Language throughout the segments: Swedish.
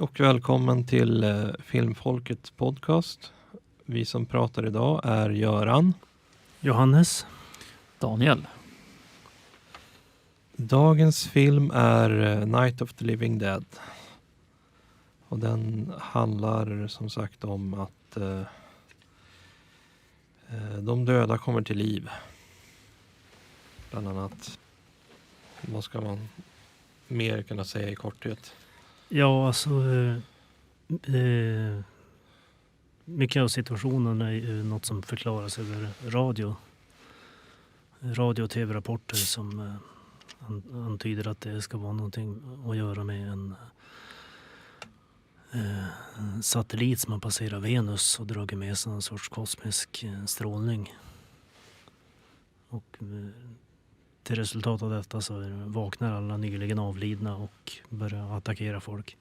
Hej och välkommen till Filmfolkets podcast. Vi som pratar idag är Göran, Johannes, Daniel. Dagens film är Night of the Living Dead. Och den handlar som sagt om att de döda kommer till liv. Bland annat. Vad ska man mer kunna säga i korthet? ja alltså mycket av situationen är ju något som förklaras över radio och tv-rapporter som antyder att det ska vara någonting att göra med en satellit som har passerat Venus och dragit med sig en sorts kosmisk strålning. Och till resultat av detta så vaknar alla nyligen avlidna och börjar attackera folk.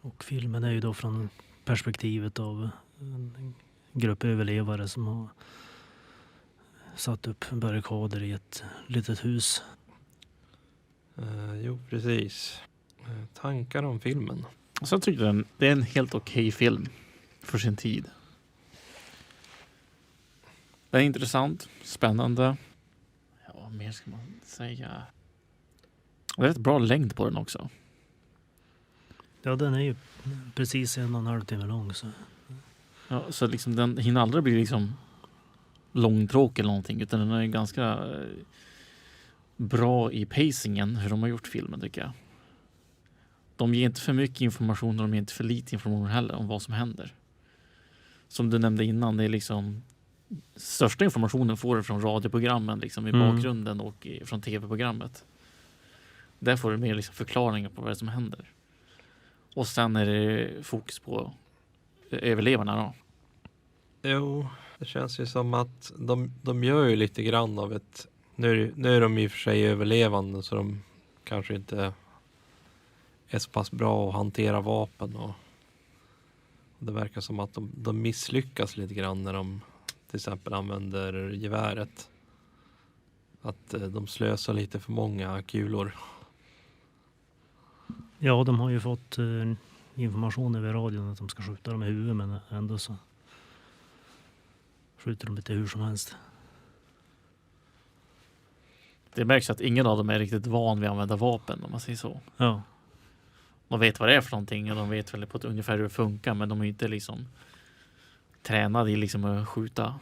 Och filmen är ju då från perspektivet av en grupp överlevare som har satt upp barrikader i ett litet hus. Jo, precis. Tankar om filmen? Så jag tycker det är en helt okej film för sin tid. Det är intressant, spännande. Ja, vad mer ska man säga? Det är rätt bra längd på den också. Ja, den är ju precis 1,5 timme lång. Ja, så liksom den hinner aldrig bli liksom långtråkig eller någonting, utan den är ganska bra i pacingen hur de har gjort filmen, tycker jag. De ger inte för mycket information och de ger inte för lite information heller om vad som händer. Som du nämnde innan, det är liksom största informationen får du från radioprogrammen liksom i bakgrunden och från tv-programmet. Där får du mer liksom förklaringar på vad det är som händer. Och sen är det fokus på överlevarna då. Jo, det känns ju som att de gör ju lite grann av ett... Nu är de i och för sig överlevande så de kanske inte är så pass bra att hantera vapen. Och det verkar som att de misslyckas lite grann när de till exempel använder geväret. Att de slösar lite för många kulor. Ja, de har ju fått information över radion att de ska skjuta dem i huvudet, men ändå så skjuter de lite hur som helst. Det märks att ingen av dem är riktigt van vid att använda vapen, om man säger så. Ja. De vet vad det är för någonting och de vet väl på ett ungefär hur det funkar, men de är inte liksom tränade i liksom att skjuta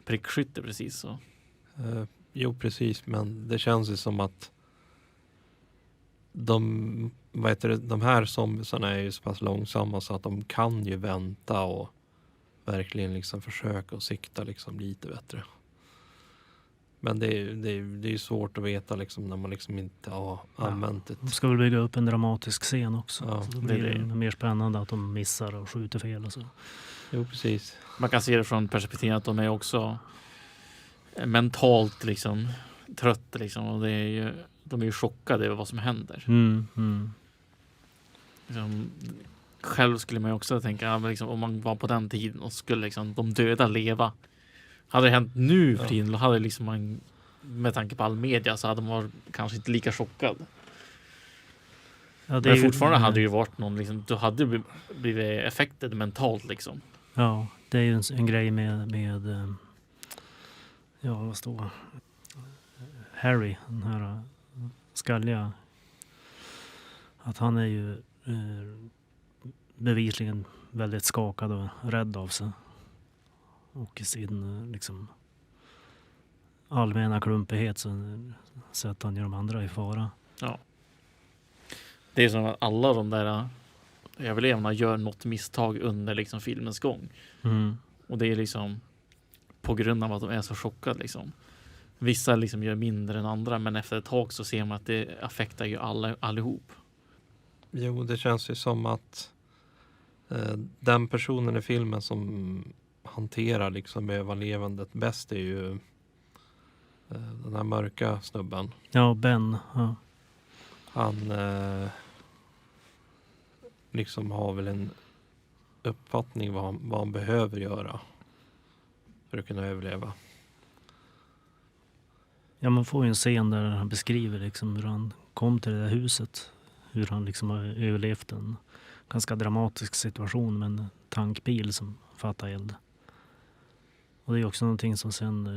prickskytte precis så. Jo, precis, men det känns ju som att de här zombiesarna är ju så pass långsamma så att de kan ju vänta och verkligen liksom försöka och sikta liksom lite bättre. Men det är ju svårt att veta liksom när man liksom inte har använt det. De ska väl bygga upp en dramatisk scen också. Ja, så då blir det mer spännande att de missar och skjuter fel och så. Jo, precis. Man kan se det från perspektivet att de är också mentalt liksom trött liksom, och det är ju, de är ju chockade över vad som händer. Liksom, själv skulle man ju också tänka liksom, om man var på den tiden och skulle liksom, de döda leva. Hade det hänt nu för tiden, då hade liksom man, med tanke på all media, så hade man varit kanske inte lika chockad. Ja, men fortfarande hade det ju varit någon liksom, då hade det blivit effekter mentalt liksom. Ja, det är ju en grej med ja, vad står Harry, den här skalliga, att han är ju bevisligen väldigt skakad och rädd av sig. Och i sin liksom allmänna klumpighet så sätter han ju de andra i fara. Ja. Det är som att alla de där överlevarna gör något misstag under liksom filmens gång. Och det är liksom på grund av att de är så chockade liksom. Vissa liksom gör mindre än andra, men efter ett tag så ser man att det affektar ju allihop. Jo, det känns ju som att den personen i filmen som hanterar liksom överlevandet bäst är ju den här mörka snubben. Ja, Ben. Ja. Han liksom har väl en uppfattning vad han behöver göra för att kunna överleva. Ja, man får ju en scen där han beskriver liksom hur han kom till det där huset. hur han liksom har överlevt en ganska dramatisk situation med en tankbil som fattar eld. Och det är också någonting som sen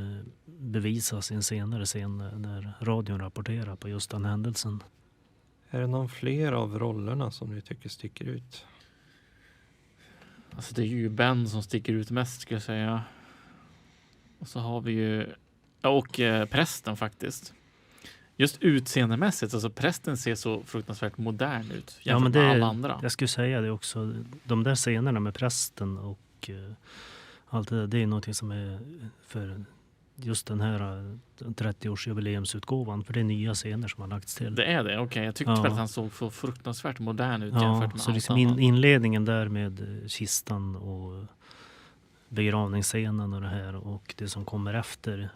bevisas i en senare scen när radion rapporterar på just den händelsen. Är det någon fler av rollerna som ni tycker sticker ut? Alltså det är ju Ben som sticker ut mest, ska jag säga. Och så har vi ju prästen faktiskt. Just utseendemässigt, alltså prästen ser så fruktansvärt modern ut jämfört med alla andra. Jag skulle säga det också. De där scenerna med prästen och allt det där, det är något som är för just den här 30-årsjubileumsutgåvan, för det är nya scener som har lagts till. Det är det, okej. Jag tyckte väl att han såg så fruktansvärt modern ut jämfört med så allt liksom annat. inledningen där med kistan och begravningsscenen och det här och det som kommer efter,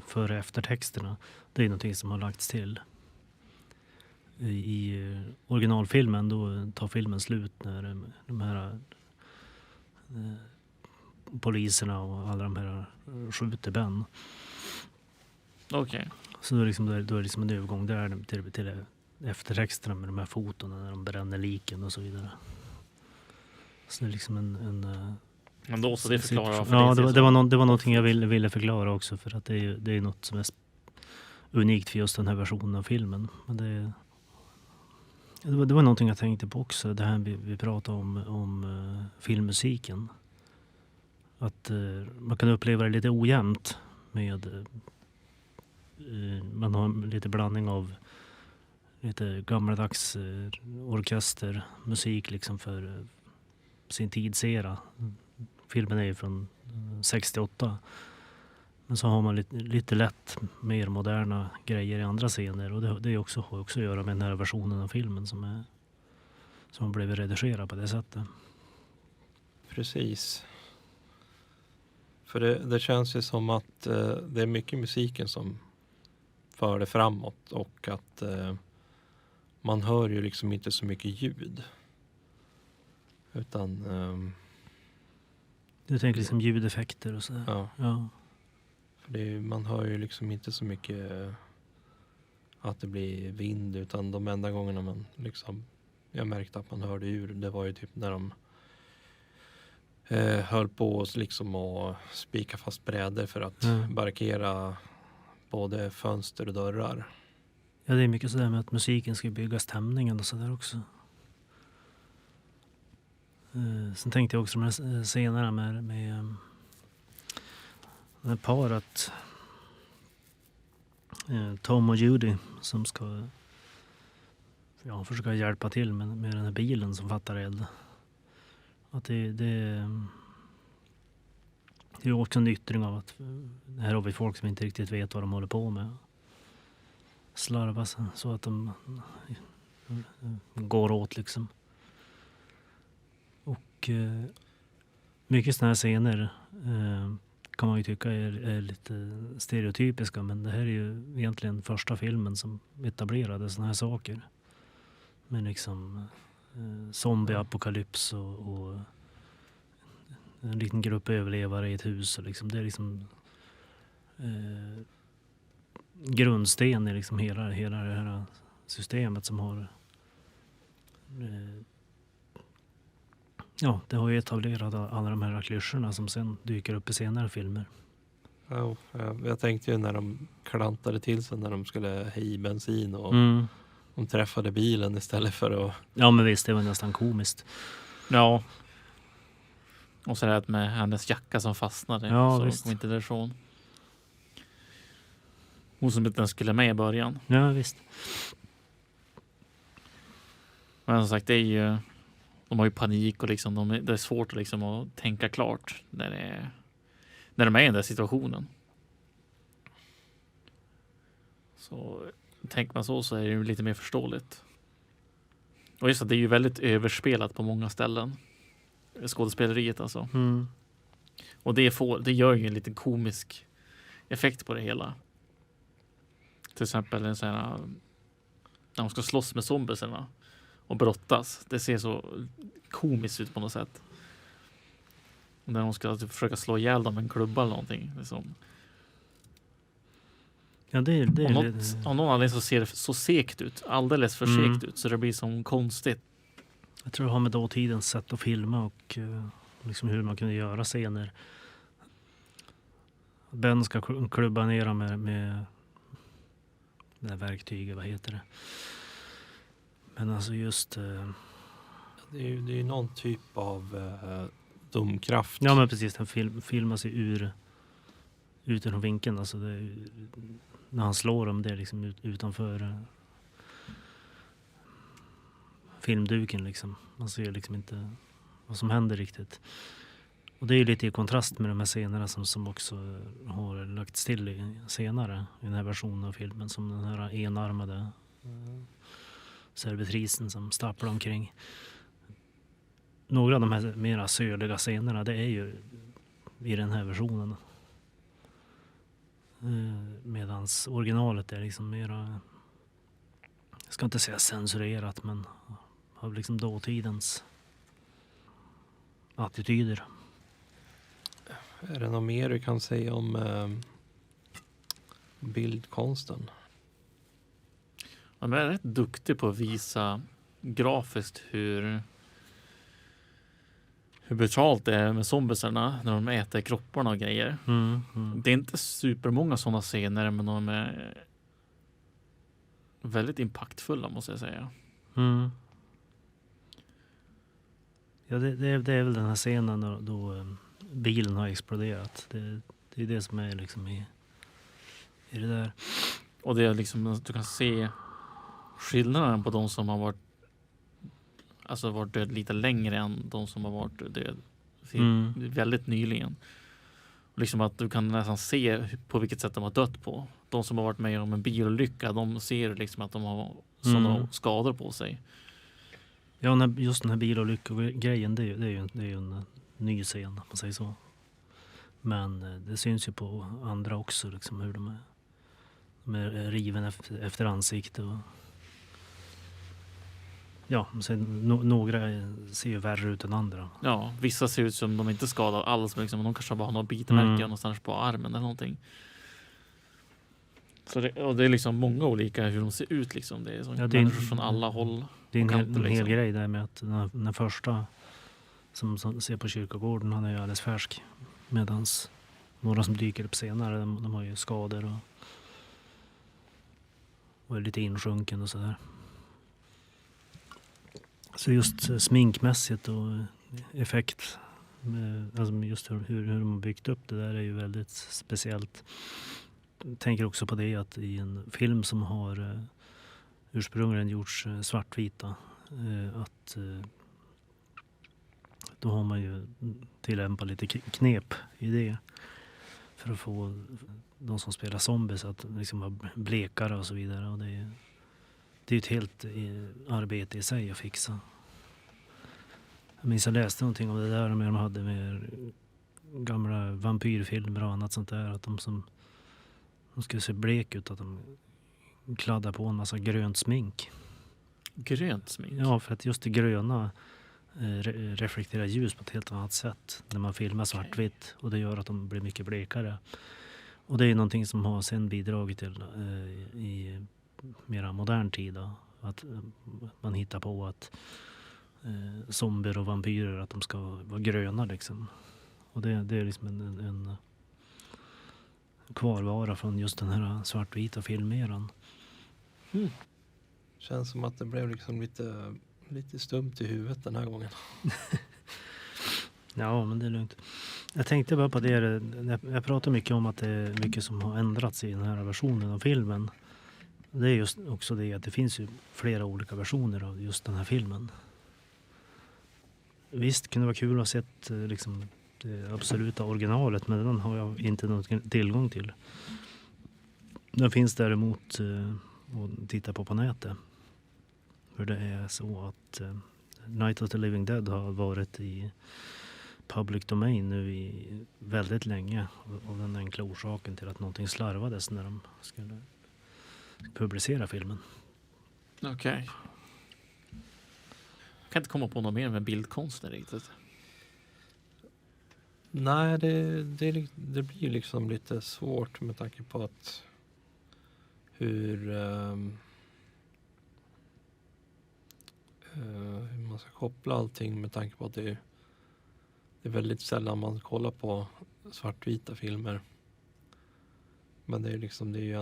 före eftertexterna, det är någonting som har lagts till. I originalfilmen då tar filmen slut när de här poliserna och alla de här skjuter Ben. Okej. Så då är det liksom en övergång där till eftertexterna med de här fotona när de bränner liken och så vidare. Så det är liksom Men då så det förklarar för ja, dig. det var någonting jag ville förklara också, för att det är något som är unikt för just den här versionen av filmen. Men det var någonting jag tänkte på också, det här vi pratade om filmmusiken. Att man kan uppleva det lite ojämnt med man har lite blandning av lite gammaldags orkestermusik liksom för sin tidsera. Filmen är ju från 68. Men så har man lite lätt mer moderna grejer i andra scener, och det har också att göra med den här versionen av filmen som har blivit redigerad på det sättet. Precis. För det känns ju som att det är mycket musiken som för det framåt, och att man hör ju liksom inte så mycket ljud. Utan Du tänker liksom ljudeffekter och sådär? Ja. För man hör ju liksom inte så mycket att det blir vind, utan de enda gångerna man liksom, jag märkte att man hörde ur, det var ju typ när de höll på oss liksom och spika fast brädor för att barrikera både fönster och dörrar. Ja, det är mycket sådär med att musiken ska bygga stämningen och sådär också. Sen tänkte jag också de här scenerna med det här paret Tom och Judy som ska försöka hjälpa till med den här bilen som fattar eld. Att det är också en yttring av att här har vi folk som inte riktigt vet vad de håller på med. Slarva så att de går åt liksom. Och mycket sådana här scener kan man ju tycka är lite stereotypiska, men det här är ju egentligen första filmen som etablerade sådana här saker. Med liksom zombieapokalyps och en liten grupp överlevare i ett hus. Och liksom, det är liksom grundsten i liksom hela det här systemet som har det har ju etablerat alla de här klyschorna som sen dyker upp i senare filmer. Ja, jag tänkte ju när de klantade till sig när de skulle ha i bensin och de träffade bilen istället för att... Ja, men visst, det var nästan komiskt. Ja. Och så det med hennes jacka som fastnade. Ja, så visst. kom inte därifrån. Hon som inte ens skulle med i början. Ja, visst. Men som sagt, det är ju... De har ju panik och liksom, det är svårt liksom att tänka klart när de är i den där situationen. Så tänker man så är det ju lite mer förståeligt. Och just att det är ju väldigt överspelat på många ställen. Skådespeleriet alltså. Mm. Och det gör ju en liten komisk effekt på det hela. Till exempel en sån här, när de ska slåss med zombiesarna och brottas. Det ser så komiskt ut på något sätt. Och när de ska typ försöka slå ihjäl dem med en klubba eller någonting. Liksom. Ja, det är Av någon anledning så ser det så segt ut. Alldeles för segt ut. Så det blir som konstigt. Jag tror det har med dåtidens sätt att filma och liksom hur man kunde göra scener. Ben ska klubba ner dem med det här verktyget, vad heter det? Men alltså just... Det är ju någon typ av domkraft. Ja, men precis. Den filmar sig utifrån vinkeln. Alltså när han slår dem, det är liksom utanför filmduken liksom. Man ser liksom inte vad som händer riktigt. Och det är ju lite i kontrast med de här scenerna som också har lagts till senare i den här versionen av filmen. Som den här enarmade servitrisen som stapplar omkring. Några av de här mera sörliga scenerna, det är ju i den här versionen. Medans originalet är liksom mera, jag ska inte säga censurerat, men har liksom dåtidens attityder. Är det något mer du kan säga om bildkonsten? Man är rätt duktig på att visa grafiskt hur brutalt det är med zombiesarna när de äter kropparna och grejer. Det är inte supermånga sådana scener, men de är väldigt impactfulla, måste jag säga. Ja, det är väl den här scenen då bilen har exploderat. Det är det som är liksom i det där. Och det är liksom, du kan se skillnaden på de som har varit död lite längre än de som har varit död väldigt nyligen. Och liksom att du kan nästan se på vilket sätt de har dött på. De som har varit med om en bilolycka, de ser liksom att de har sådana skador på sig. Ja, just den här bilolyckor-grejen, det är ju en ny scen, om man säger så. Men det syns ju på andra också, liksom, hur de är riven efter ansikte. Och ja, några ser ju värre ut än andra. Ja, vissa ser ut som de inte skadar alls, men liksom, de kanske bara har några bitmärken någonstans på armen eller någonting. Så det är liksom många olika hur de ser ut. Liksom. Det är som människor från alla håll. Det är en kanter, hel grej där med att den första som ser på kyrkogården, han är ju alldeles färsk. Medans några som dyker upp senare, de har ju skador och är lite insjunken och sådär. Så just sminkmässigt och effekt, alltså just hur de har byggt upp det där är ju väldigt speciellt. Jag tänker också på det att i en film som har ursprungligen gjorts svartvita, att då har man ju tillämpat lite knep i det för att få de som spelar zombies att liksom vara blekare och så vidare. Och det är ett helt arbete i sig att fixa. Jag minns jag läste någonting om det där med de hade med gamla vampyrfilmer och annat sånt där, att de skulle se blek ut, att de kladdar på en massa grönt smink. Grönt smink? Ja, för att just det gröna reflekterar ljus på ett helt annat sätt när man filmar svartvitt, och det gör att de blir mycket blekare. Och det är någonting som har sen bidragit till i mera modern tid då, att man hittar på att zombier och vampyrer, att de ska vara gröna liksom. Och det är liksom en kvarvara från just den här svartvita filmeran. Känns som att det blev liksom lite stumt i huvudet den här gången. Ja, men det är lugnt. Jag tänkte bara på det. Jag pratar mycket om att det är mycket som har ändrats i den här versionen av filmen. Det är just också det att det finns ju flera olika versioner av just den här filmen. Visst kunde det vara kul att ha sett liksom det absoluta originalet, men den har jag inte någon tillgång till. Den finns däremot att titta på nätet. För det är så att Night of the Living Dead har varit i public domain nu i väldigt länge. Och den enkla orsaken till att någonting slarvades när de skulle publicera filmen. Okej. Jag kan inte komma på något mer med bildkonsten riktigt. Nej, det blir liksom lite svårt med tanke på att hur man ska koppla allting, med tanke på att det är väldigt sällan man kollar på svartvita filmer. Men det är liksom, det är ju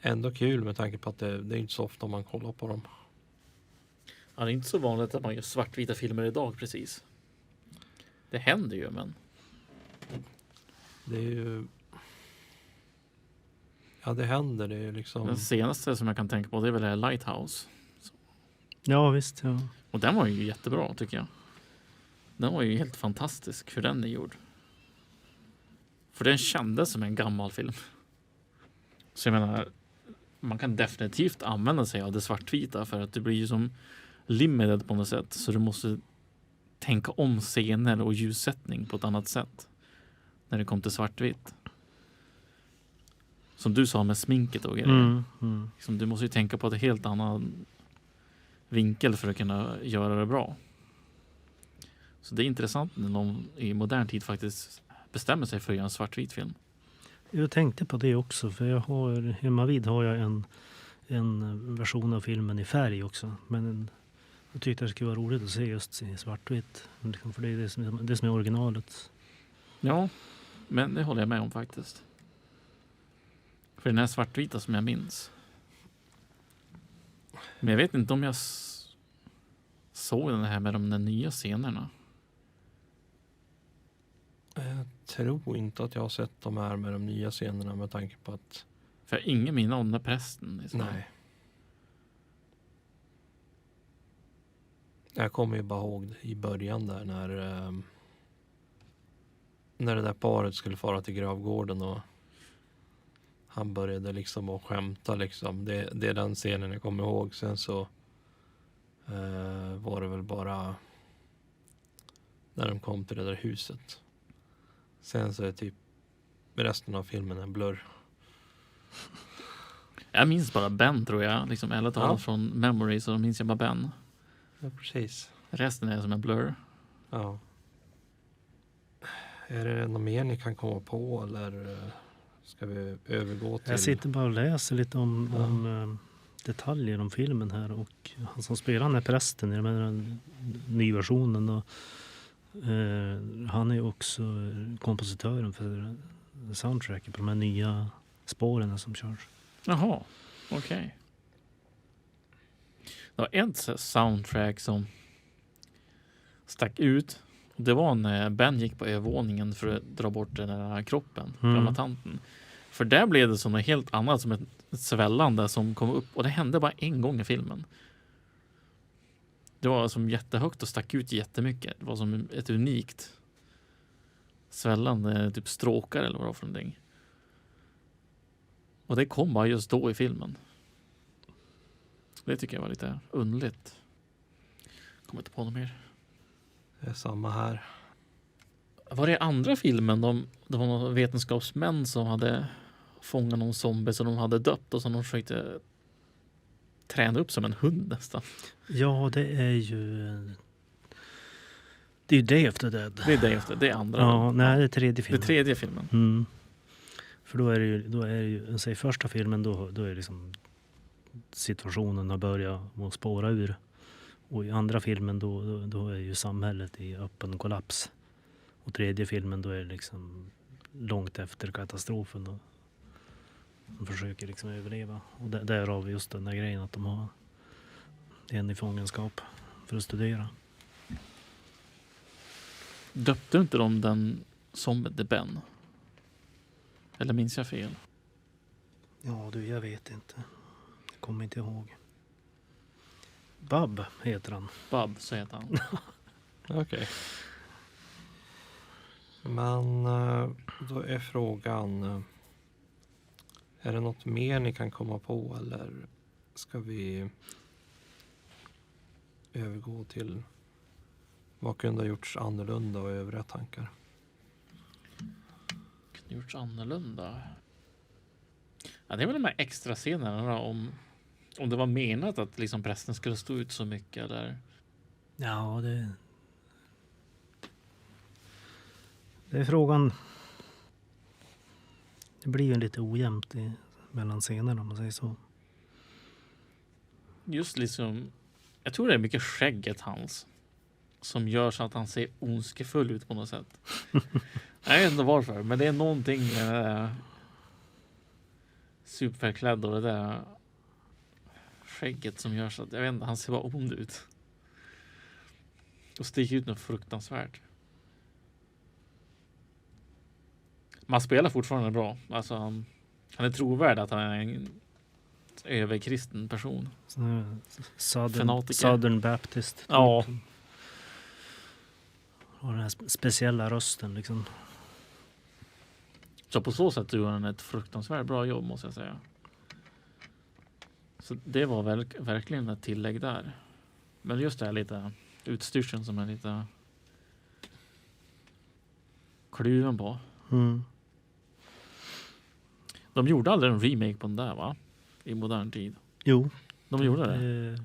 ändå kul, med tanke på att det är inte så ofta man kollar på dem. Ja, det är inte så vanligt att man gör svartvita filmer idag precis. Det händer ju, men Det är ju... Ja, det händer. Det är liksom... den senaste som jag kan tänka på, det är väl det här Lighthouse. Ja, visst. Ja. Och den var ju jättebra, tycker jag. Den var ju helt fantastisk för den är gjord. För den kändes som en gammal film. Så jag menar, man kan definitivt använda sig av det svartvita, för att det blir ju som limited på något sätt. Så du måste tänka om scener och ljussättning på ett annat sätt när det kom till svartvitt. Som du sa med sminket och grejer. Liksom, du måste ju tänka på ett helt annan vinkel för att kunna göra det bra. Så det är intressant när någon i modern tid faktiskt bestämmer sig för att göra en svartvit film. Jag tänkte på det också, för hemmavid har jag en version av filmen i färg också. Men jag tyckte det skulle vara roligt att se just i svartvitt. För det är det som är originalet. Ja, men det håller jag med om faktiskt. För den här svartvita som jag minns. Men jag vet inte om jag såg den här med de där nya scenerna. Jag tror inte att jag har sett de här med de nya scenerna, med tanke på att... För jag har ingen minne om den där prästen. Nej. Jag kommer ju bara ihåg i början där när det där paret skulle fara till gravgården och han började liksom att skämta liksom. Det är den scenen jag kommer ihåg. Sen så var det väl bara när de kom till det där huset. Sen så är typ resten av filmen en blurr. Jag minns bara Ben, tror jag. Liksom, eller talat från Memory, så minns jag bara Ben. Ja, precis. Resten är som en blur. Ja. Är det något mer ni kan komma på, eller ska vi övergå till... Jag sitter bara och läser lite om detaljer om filmen här, och han som spelar den här prästen i den nyversionen, och han är också kompositören för soundtracket på de här nya spåren som körs. Jaha, okej. Det var ett soundtrack som stack ut. Det var när Ben gick på övervåningen för att dra bort den där kroppen, gamla tanten. För där blev det som något helt annat, som ett svällande som kom upp. Och det hände bara en gång i filmen. Det var som jättehögt och stack ut jättemycket. Det var som ett unikt svällande, typ stråkar eller vad det var för någonting. Och det kom bara just då i filmen. Det tycker jag var lite underligt. Kommer inte på något mer. Det är samma här. Var det andra filmen? Det var några vetenskapsmän som hade fångat någon zombie som de hade döpt, och som de försökte träna upp som en hund nästan. Ja, det är ju Day of the Dead. Det är det efter, det är andra. Ja, nej, det är tredje Det filmen. är tredje filmen. För då är det ju säg första filmen, då är liksom situationen har börjat att spåra ur. Och i andra filmen då är ju samhället i öppen kollaps. Och tredje filmen, då är det liksom långt efter katastrofen. Och de försöker liksom överleva. Och därav just den där grejen att de har en i fångenskap för att studera. Döpte inte de den som The Ben? Eller minns jag fel? Ja du, jag vet inte. Jag kommer inte ihåg. Bub heter han. Bub, så heter han. Okej. Men då är frågan, är det något mer ni kan komma på, eller ska vi övergå till vad kunde ha gjorts annorlunda och övriga tankar? Kunde gjorts annorlunda? Ja, det är väl de här extra scenerna då, om det var menat att liksom prästen skulle stå ut så mycket, eller? Ja, det är frågan. Det blir ju lite ojämnt mellan scenerna om man säger så. Just liksom, jag tror det är mycket skägget hans som gör så att han ser ondskefull ut på något sätt. Jag vet inte varför, men det är någonting superklädd och det där skägget som gör så att, jag vet inte, han ser bara ond ut. Och sticker ut något fruktansvärt. Man spelar fortfarande bra. Alltså, han är trovärd att han är en överkristen person. Southern Baptist. Typ. Ja. Och den här speciella rösten liksom. Så på så sätt gjorde han ett fruktansvärt bra jobb, måste jag säga. Så det var verkligen ett tillägg där. Men just det här lite utstyrseln som är lite kluven på. Mm. De gjorde aldrig en remake på den där, va? I modern tid. Jo. De gjorde det.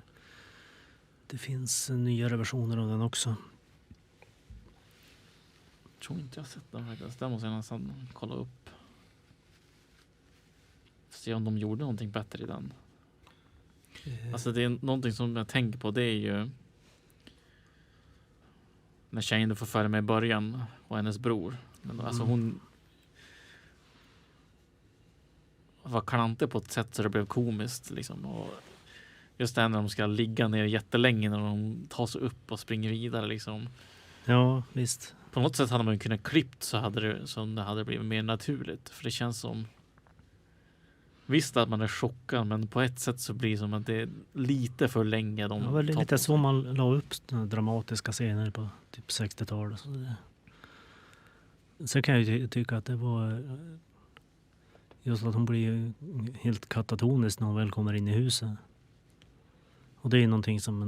Det finns nyare versioner av den också. Jag tror inte jag har sett den faktiskt. Det måste jag nästan kolla upp. Se om de gjorde någonting bättre i den. Alltså det är någonting som jag tänker på. Det är ju när tjejen får följa med i början och hennes bror. Men alltså hon var klantig på ett sätt så det blev komiskt liksom. Och just det här när de ska ligga ner jättelänge när de tar sig upp och springer vidare liksom. Ja, visst. På något sätt hade man kunnat klippt så det hade blivit mer naturligt. För det känns som visst att man är chockad, men på ett sätt så blir det som att det är lite för länge. Det var lite så man la upp dramatiska scener på typ 60-talet. Sen kan jag ju tycka att det var just att hon blir helt katatonisk när hon väl kommer in i huset. Och det är någonting som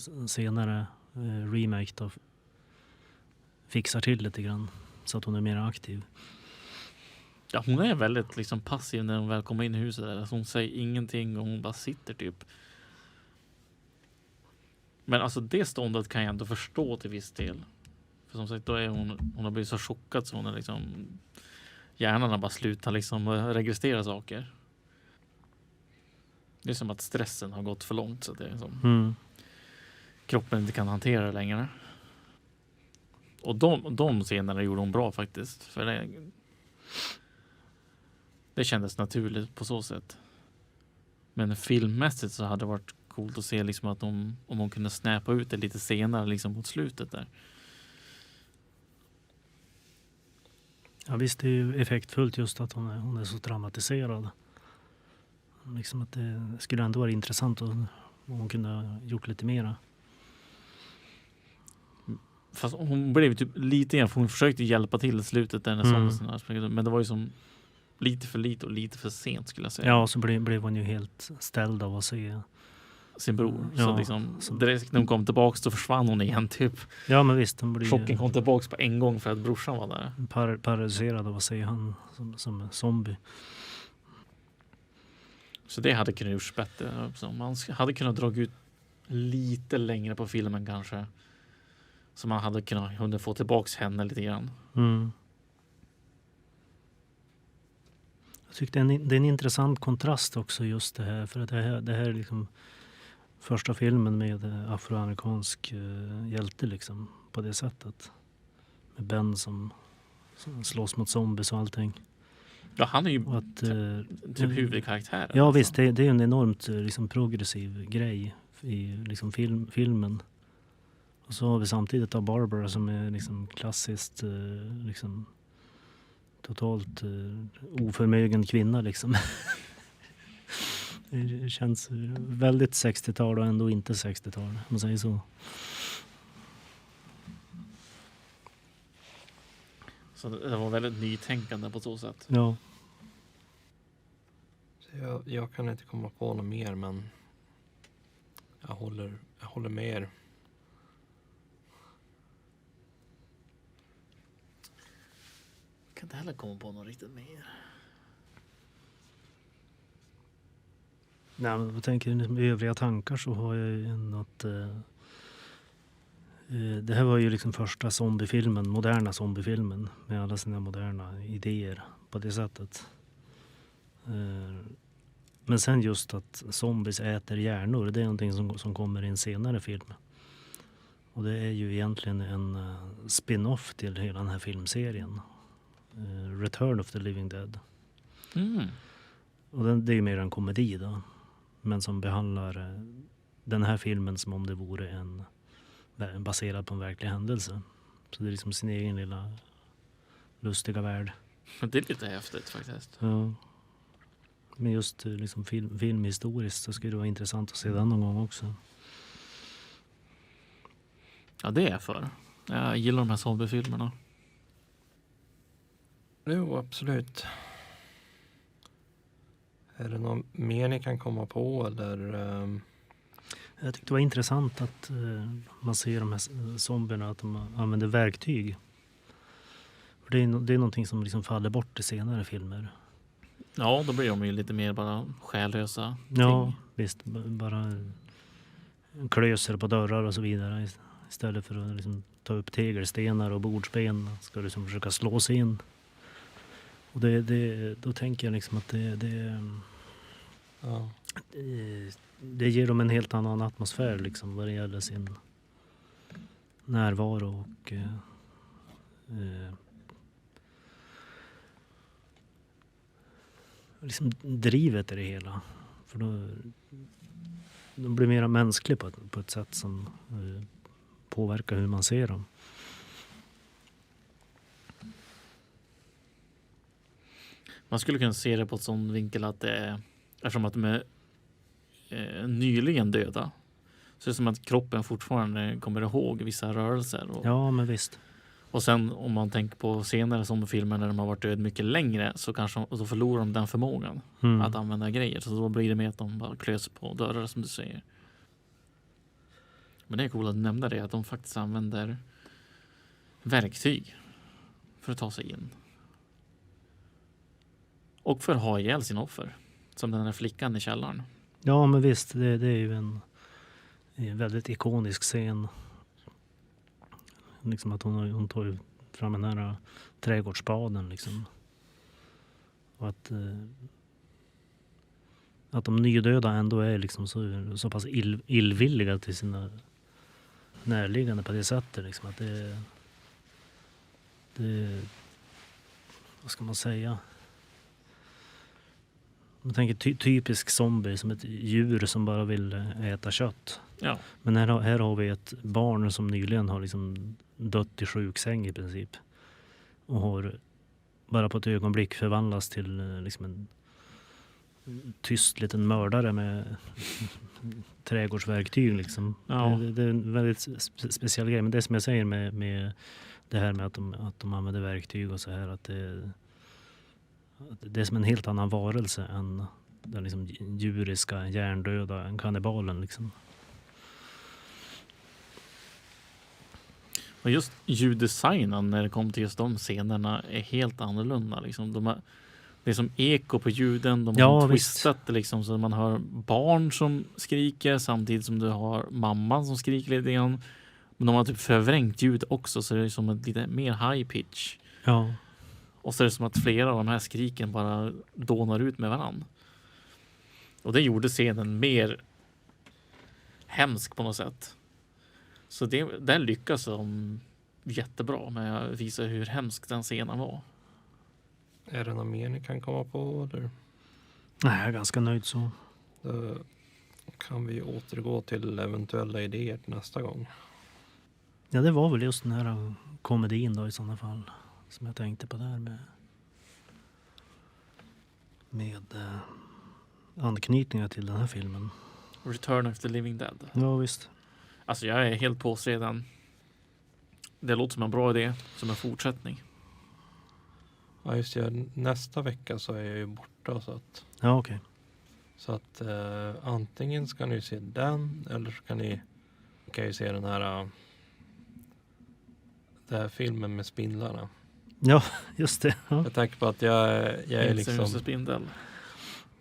en senare remake då fixar till lite grann så att hon är mer aktiv. Ja, hon är väldigt liksom passiv när hon väl kommer in i huset. Alltså hon säger ingenting och hon bara sitter typ. Men alltså det ståndet kan jag ändå förstå till viss del. För som sagt, då är hon har blivit så chockad så hon är liksom hjärnan har bara slutat liksom registrera saker. Det är som att stressen har gått för långt så att det är som kroppen inte kan hantera det längre. Och de scenerna gjorde hon bra faktiskt. För det kändes naturligt på så sätt. Men filmmässigt så hade det varit coolt att se liksom att om hon kunde snäppa ut det lite senare liksom mot slutet där. Ja visst, det är ju effektfullt just att hon är så dramatiserad. Liksom att det skulle ändå vara intressant om hon kunde ha gjort lite mera. Fast hon blev typ lite igen, för hon försökte hjälpa till i slutet där men det var ju som lite för lite och lite för sent skulle jag säga. Ja, så blev hon ju helt ställd av att se sin bror. Ja, så liksom, direkt när hon kom tillbaka så försvann hon igen typ. Ja, men visst. Chocken kom tillbaka på en gång för att brorsan var där. Paralyserad av att se han som en zombie. Så det hade kunnat gjorts bättre. Så man hade kunnat dra ut lite längre på filmen kanske. Så man hade kunnat få tillbaka henne lite grann. Mm. Jag tyckte det är en intressant kontrast också just det här. För att det här är liksom första filmen med afroamerikansk hjälte liksom på det sättet. Med Ben som slåss mot zombies och allting. Ja, han är ju typ huvudkaraktär. Ja visst, det är en enormt liksom progressiv grej i liksom filmen. Och så har vi samtidigt av Barbara som är liksom klassiskt liksom totalt oförmögen kvinna liksom. Det känns väldigt 60-tal och ändå inte 60-tal, om man säger så. Så det var väldigt nytänkande på så sätt. Ja. Så jag kan inte komma på något mer, men jag håller med er. Jag kan inte heller komma på något riktigt mer. Nej, men jag tänker med övriga tankar så har jag ju något... det här var ju liksom första zombiefilmen, moderna zombiefilmen med alla sina moderna idéer på det sättet. Men sen just att zombies äter hjärnor, det är någonting som kommer i en senare film. Och det är ju egentligen en spin-off till hela den här filmserien. Return of the Living Dead. Mm. Och det är ju mer en komedi då. Men som behandlar den här filmen som om det vore en baserad på en verklig händelse. Så det är liksom sin egen lilla lustiga värld. Det är lite häftigt faktiskt. Ja. Men just liksom filmhistoriskt så skulle det vara intressant att se den någon gång också. Ja, det är jag för. Jag gillar de här zombiefilmerna. Jo, absolut. Är det någon mer ni kan komma på eller? Jag tyckte det var intressant att man ser de här zombierna att de använder verktyg. För det är någonting som liksom faller bort i senare filmer. Ja, då blir de ju lite mer bara själlösa Ja, ting. visst. Bara klöser på dörrar och så vidare. Istället för att liksom ta upp tegelstenar och bordsben ska du liksom försöka slå sig in. Och då tänker jag liksom att Ja. det ger dem en helt annan atmosfär liksom vad det gäller sin närvaro och liksom drivet i det hela. För de blir mer mänskliga på ett sätt som påverkar hur man ser dem. Man skulle kunna se det på ett sån vinkel att det är, eftersom att de är nyligen döda, så är det som att kroppen fortfarande kommer ihåg vissa rörelser. Ja, men visst. Och sen om man tänker på senare som filmer när de har varit död mycket längre, så kanske då förlorar de den förmågan att använda grejer. Så då blir det mer att de bara klöser på dörrar som du säger. Men det är coolt att nämna det, att de faktiskt använder verktyg för att ta sig in. Och för att ha ihjäl sin offer. Som den här flickan i källaren. Ja, men visst. Det är ju en väldigt ikonisk scen. Liksom att hon tar ju fram den här trädgårdsspaden liksom. Och att de nydöda ändå är liksom så pass illvilliga till sina närliggande på det sättet liksom, att det vad ska man säga? Man tänker typisk zombie som ett djur som bara vill äta kött. Ja. Men här har vi ett barn som nyligen har liksom dött i sjuksäng i princip. Och har bara på ett ögonblick förvandlats till liksom en tyst liten mördare med trädgårdsverktyg liksom. Ja. Det är en väldigt speciell grej. Men det som jag säger med det här med att de använder verktyg och så här, att det är som en helt annan varelse än den liksom djuriska, hjärndöda kannibalen liksom. Och just ljuddesignen när det kommer till just de scenerna är helt annorlunda. Liksom. Det är som eko på ljuden. De har twistat det liksom, så man hör barn som skriker samtidigt som du har mamman som skriker lite grann. Men de har typ förvrängt ljud också, så det är som ett lite mer high pitch. Ja. Och så är det som att flera av de här skriken bara dånar ut med varann. Och det gjorde scenen mer hemsk på något sätt. Så där lyckas de jättebra med att visa hur hemsk den scenen var. Är det något mer ni kan komma på? Eller? Nej, jag är ganska nöjd så. Då kan vi återgå till eventuella idéer till nästa gång. Ja, det var väl just den här komedin då i sådana fall. Som jag tänkte på där med anknytningar till den här filmen. Return of the Living Dead. Ja, visst. Alltså jag är helt på redan. Det låter som en bra idé, som en fortsättning. Ja, just det. Nästa vecka så är jag ju borta. Ja, okej. Så att antingen ska ni se den, eller så kan ju se den här filmen med spindlarna. Ja, just det. Ja. Jag tänker på att jag är liksom, Spindel.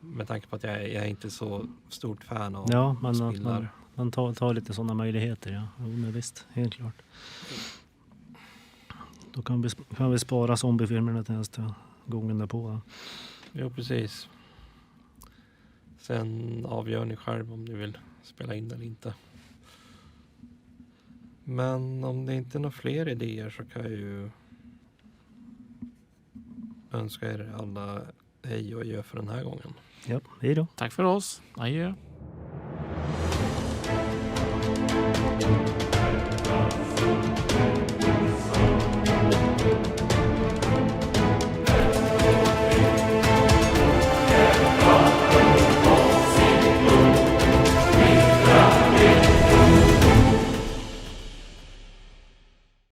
med tanke på att jag är inte så stort fan av spindlar. Man tar lite sådana möjligheter, ja. Jo, men visst, helt klart. Då kan vi spara zombiefilmerna till nästa gången därpå. Jo, precis. Sen avgör ni själv om ni vill spela in eller inte. Men om det inte är några fler idéer så kan jag ju önska er alla hej och adjö för den här gången. Ja, hej då. Tack för oss. Adjö.